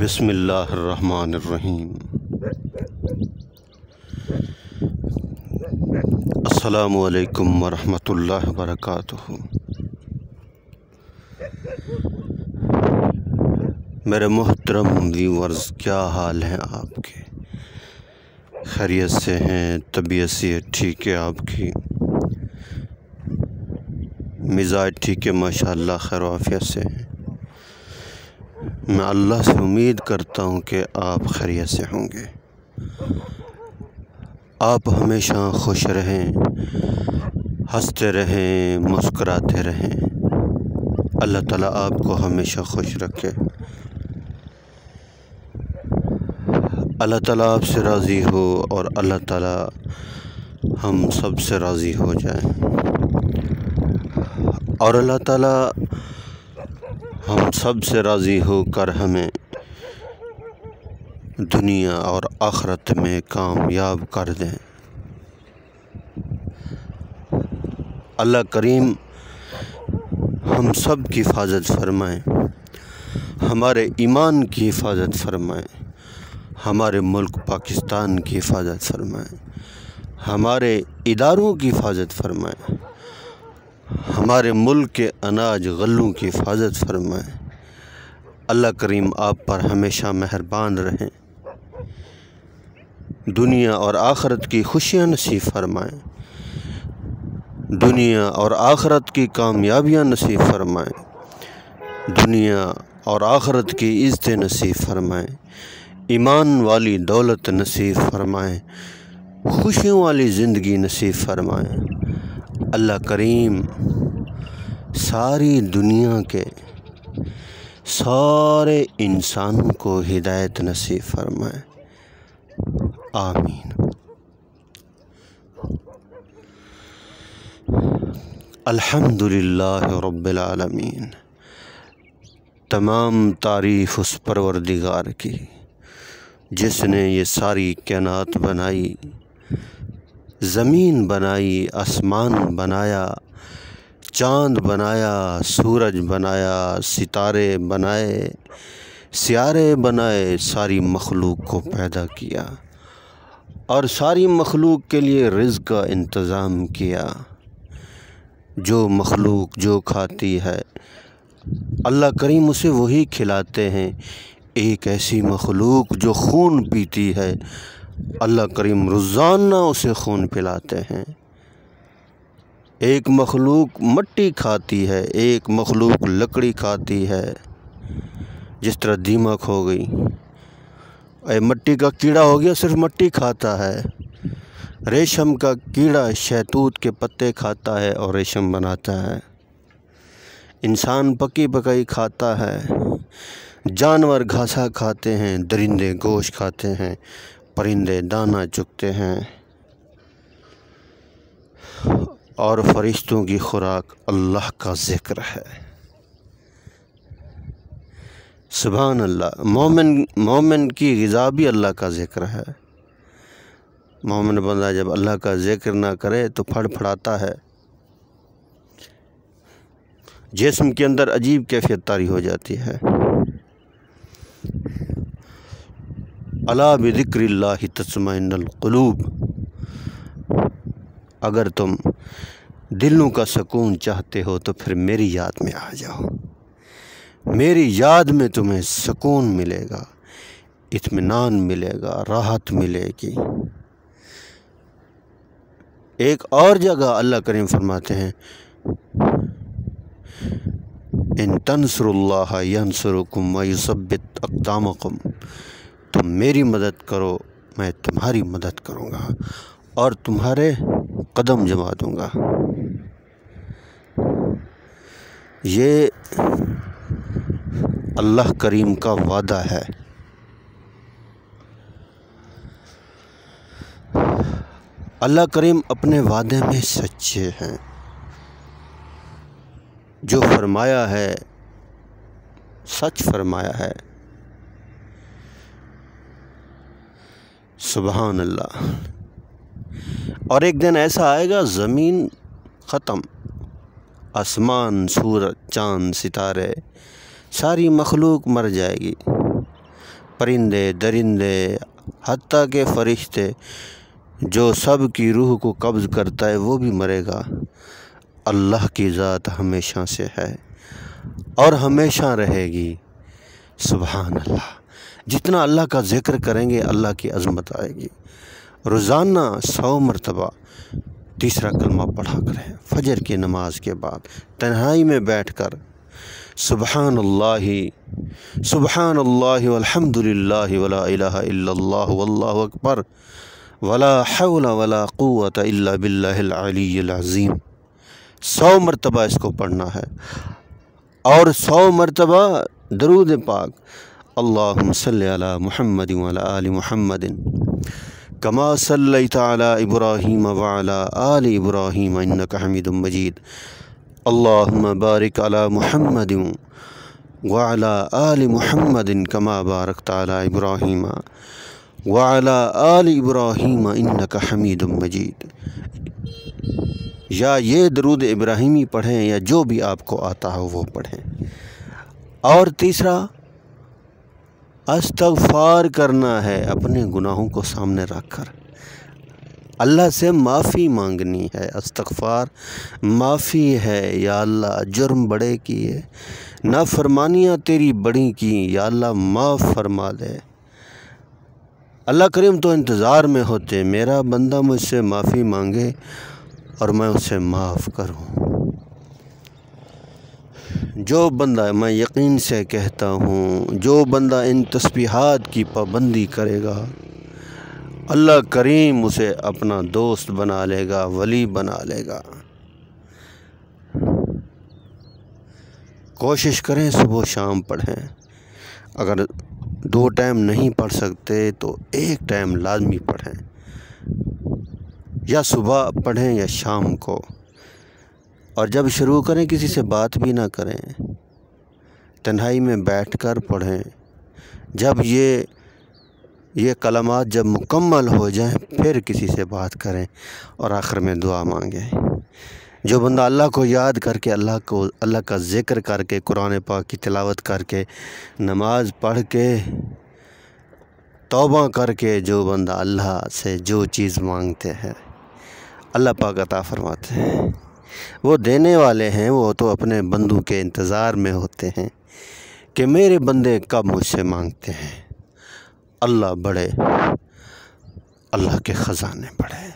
بسم اللہ الرحمن الرحیم۔ السلام علیکم ورحمۃ اللہ وبرکاتہ۔ میرے محترم ویورز، کیا حال ہیں آپ کے؟ خیریت سے ہیں؟ طبیعت سے ٹھیک ہے آپ کی؟ مزاج ٹھیک ہے؟ ماشاءاللہ خیر و عافیت سے ہیں؟ میں اللہ سے امید کرتا ہوں کہ آپ خیریت سے ہوں گے۔ آپ ہمیشہ خوش رہیں، ہنستے رہیں، مسکراتے رہیں۔ اللہ تعالیٰ آپ کو ہمیشہ خوش رکھے۔ اللہ تعالیٰ آپ سے راضی ہو اور اللہ تعالیٰ ہم سب سے راضی ہو جائے، اور اللہ تعالیٰ ہم سب سے راضی ہو کر ہمیں دنیا اور آخرت میں کامیاب کر دیں۔ اللہ کریم ہم سب کی حفاظت فرمائیں، ہمارے ایمان کی حفاظت فرمائیں، ہمارے ملک پاکستان کی حفاظت فرمائیں، ہمارے اداروں کی حفاظت فرمائیں، ہمارے ملک کے اناج غلوں کی حفاظت فرمائیں۔ اللہ کریم آپ پر ہمیشہ مہربان رہیں، دنیا اور آخرت کی خوشیاں نصیب فرمائیں، دنیا اور آخرت کی کامیابیاں نصیب فرمائیں، دنیا اور آخرت کی عزتیں نصیب فرمائیں، ایمان والی دولت نصیب فرمائیں، خوشیوں والی زندگی نصیب فرمائیں۔ اللہ کریم ساری دنیا کے سارے انسانوں کو ہدایت نصیب فرمائیں، آمین۔ الحمدللہ رب العالمین۔ تمام تعریف اس پروردگار کی جس نے یہ ساری کائنات بنائی، زمین بنائی، آسمان بنایا، چاند بنایا، سورج بنایا، ستارے بنائے، سیارے بنائے، ساری مخلوق کو پیدا کیا اور ساری مخلوق کے لیے رزق کا انتظام کیا۔ جو مخلوق جو کھاتی ہے اللہ کریم اسے وہی کھلاتے ہیں۔ ایک ایسی مخلوق جو خون پیتی ہے اللہ کریم روزانہ اسے خون پلاتے ہیں۔ ایک مخلوق مٹی کھاتی ہے، ایک مخلوق لکڑی کھاتی ہے، جس طرح دیمک ہو گئی، مٹی کا کیڑا ہو گیا، صرف مٹی کھاتا ہے۔ ریشم کا کیڑا شہتوت کے پتے کھاتا ہے اور ریشم بناتا ہے۔ انسان پکی پکائی کھاتا ہے، جانور گھاسا کھاتے ہیں، درندے گوشت کھاتے ہیں، پرندے دانہ چگتے ہیں، اور فرشتوں کی خوراک اللہ کا ذکر ہے۔ سبحان اللہ۔ مومن کی غذا بھی اللہ کا ذکر ہے۔ مومن بندہ جب اللہ کا ذکر نہ کرے تو پھڑ پھڑاتا ہے، جسم کے اندر عجیب کیفیت طاری ہو جاتی ہے۔ الا بذکر اللہ تطمئن القلوب۔ اگر تم دلوں کا سکون چاہتے ہو تو پھر میری یاد میں آ جاؤ، میری یاد میں تمہیں سکون ملے گا، اطمینان ملے گا، راحت ملے گی۔ ایک اور جگہ اللہ کریم فرماتے ہیں ان تنصروا اللہ ینصرکم ویثبت اقدامکم۔ تم میری مدد کرو، میں تمہاری مدد کروں گا اور تمہارے قدم جما دوں گا۔ یہ اللہ کریم کا وعدہ ہے۔ اللہ کریم اپنے وعدے میں سچے ہیں، جو فرمایا ہے سچ فرمایا ہے۔ سبحان اللہ۔ اور ایک دن ایسا آئے گا زمین ختم، آسمان، سورج، چاند، ستارے، ساری مخلوق مر جائے گی، پرندے درندے حتیٰ کہ فرشتے، جو سب کی روح کو قبض کرتا ہے وہ بھی مرے گا۔ اللہ کی ذات ہمیشہ سے ہے اور ہمیشہ رہے گی۔ سبحان اللہ۔ جتنا اللہ کا ذکر کریں گے اللہ کی عظمت آئے گی۔ روزانہ 100 مرتبہ تیسرا کلمہ پڑھا کریں فجر کی نماز کے بعد تنہائی میں بیٹھ کر، سبحان اللہ والحمد للہ ولا الہ الا اللہ واللہ اکبر ولا حول ولا قوت الا باللہ العلی العظیم۔ 100 مرتبہ اس کو پڑھنا ہے، اور 100 مرتبہ درود پاک، اللہم صلی علی محمد وعلی آل محمد کما صلیت علی ابراہیم وعلی آل ابراہیم انک حمید مجید، اللہم بارک علی محمد وعلی آل محمد کما بارکت علی ابراہیم وعلی آل ابراہیم انک حمید مجید۔ یا یہ درود ابراہیمی پڑھیں یا جو بھی آپ کو آتا ہو وہ پڑھیں۔ اور تیسرا، استغفار کرنا ہے اپنے گناہوں کو سامنے رکھ کر، اللہ سے معافی مانگنی ہے۔ استغفار معافی ہے، یا اللہ جرم بڑے کیے، نافرمانیاں تیری بڑی کی، یا اللہ معاف فرما دے۔ اللہ کریم تو انتظار میں ہوتے میرا بندہ مجھ سے معافی مانگے اور میں اسے معاف کروں۔ جو بندہ، میں یقین سے کہتا ہوں، جو بندہ ان تسبیحات کی پابندی کرے گا اللہ کریم اسے اپنا دوست بنا لے گا، ولی بنا لے گا۔ کوشش کریں صبح و شام پڑھیں، اگر 2 ٹائم نہیں پڑھ سکتے تو 1 ٹائم لازمی پڑھیں، یا صبح پڑھیں یا شام کو۔ اور جب شروع کریں کسی سے بات بھی نہ کریں، تنہائی میں بیٹھ کر پڑھیں۔ جب یہ کلمات جب مکمل ہو جائیں پھر کسی سے بات کریں اور آخر میں دعا مانگیں۔ جو بندہ اللہ کو یاد کر کے، اللہ کا ذکر کر کے، قرآن پاک کی تلاوت کر کے، نماز پڑھ کے، توبہ کر کے، جو بندہ اللہ سے جو چیز مانگتے ہیں اللہ پاک عطا فرماتے ہیں۔ وہ دینے والے ہیں، وہ تو اپنے بندوں کے انتظار میں ہوتے ہیں کہ میرے بندے کب مجھ سے مانگتے ہیں۔ اللہ بڑے، اللہ کے خزانے بڑے۔